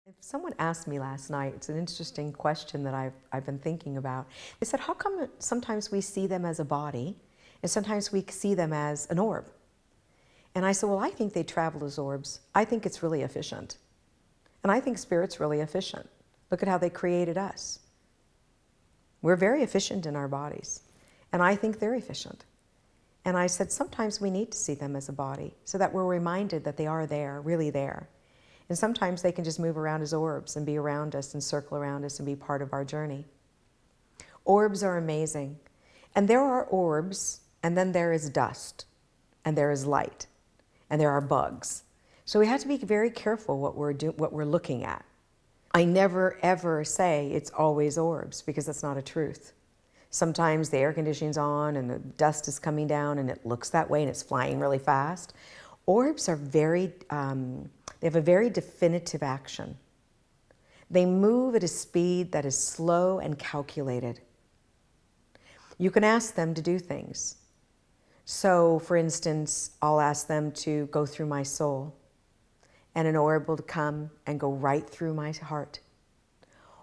If someone asked me last night, it's an interesting question that I've been thinking about. They said, how come sometimes we see them as a body and sometimes we see them as an orb? And I said, well, I think they travel as orbs. I think it's really efficient. And I think Spirit's really efficient. Look at how they created us. We're very efficient in our bodies. And I think they're efficient. And I said, sometimes we need to see them as a body so that we're reminded that they are there, really there. And sometimes they can just move around as orbs and be around us and circle around us and be part of our journey. Orbs are amazing. And there are orbs, and then there is dust, and there is light, and there are bugs. So we have to be very careful what we're looking at. I never ever say it's always orbs, because that's not a truth. Sometimes the air conditioning's on and the dust is coming down and it looks that way and it's flying really fast. Orbs are they have a very definitive action. They move at a speed that is slow and calculated. You can ask them to do things. So, for instance, I'll ask them to go through my soul, and an orb will come and go right through my heart.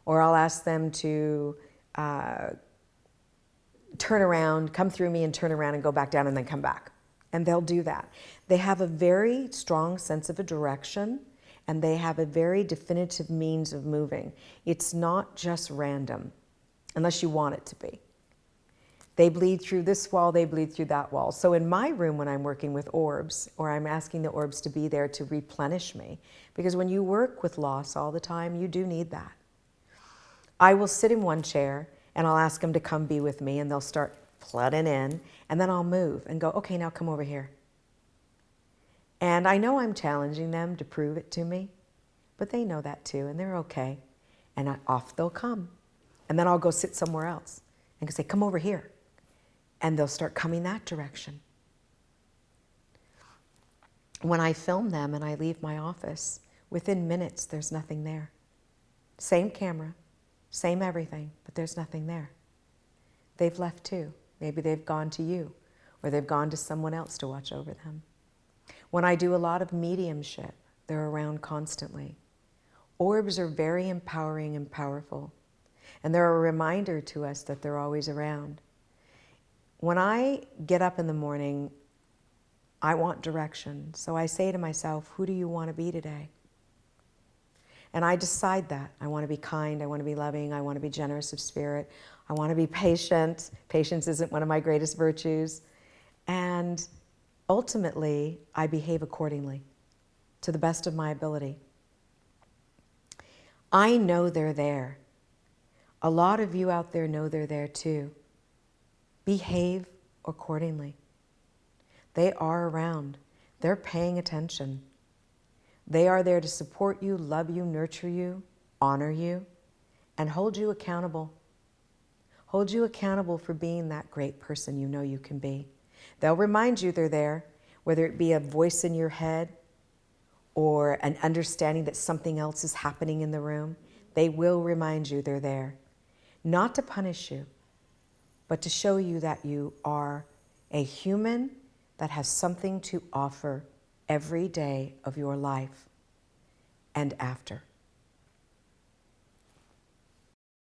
Or I'll ask them to turn around, come through me and turn around and go back down and then come back. And they'll do that. They have a very strong sense of a direction, and they have a very definitive means of moving. It's not just random, unless you want it to be. They bleed through this wall, they bleed through that wall. So in my room when I'm working with orbs, or I'm asking the orbs to be there to replenish me, because when you work with loss all the time, you do need that. I will sit in one chair and I'll ask them to come be with me, and they'll start flooding in, and then I'll move and go, okay, now come over here. And I know I'm challenging them to prove it to me, but they know that too, and they're okay. And off they'll come. And then I'll go sit somewhere else and say, come over here. And they'll start coming that direction. When I film them and I leave my office, within minutes, there's nothing there. Same camera, same everything, but there's nothing there. They've left too. Maybe they've gone to you, or they've gone to someone else to watch over them. When I do a lot of mediumship, they're around constantly. Orbs are very empowering and powerful, and they're a reminder to us that they're always around. When I get up in the morning, I want direction. So I say to myself, who do you want to be today? And I decide that. I want to be kind, I want to be loving, I want to be generous of spirit, I want to be patient. Patience isn't one of my greatest virtues. And ultimately, I behave accordingly, to the best of my ability. I know they're there. A lot of you out there know they're there too. Behave accordingly. They are around. They're paying attention. They are there to support you, love you, nurture you, honor you, and hold you accountable. Hold you accountable for being that great person you know you can be. They'll remind you they're there, whether it be a voice in your head or an understanding that something else is happening in the room. They will remind you they're there. Not to punish you, but to show you that you are a human that has something to offer every day of your life and after.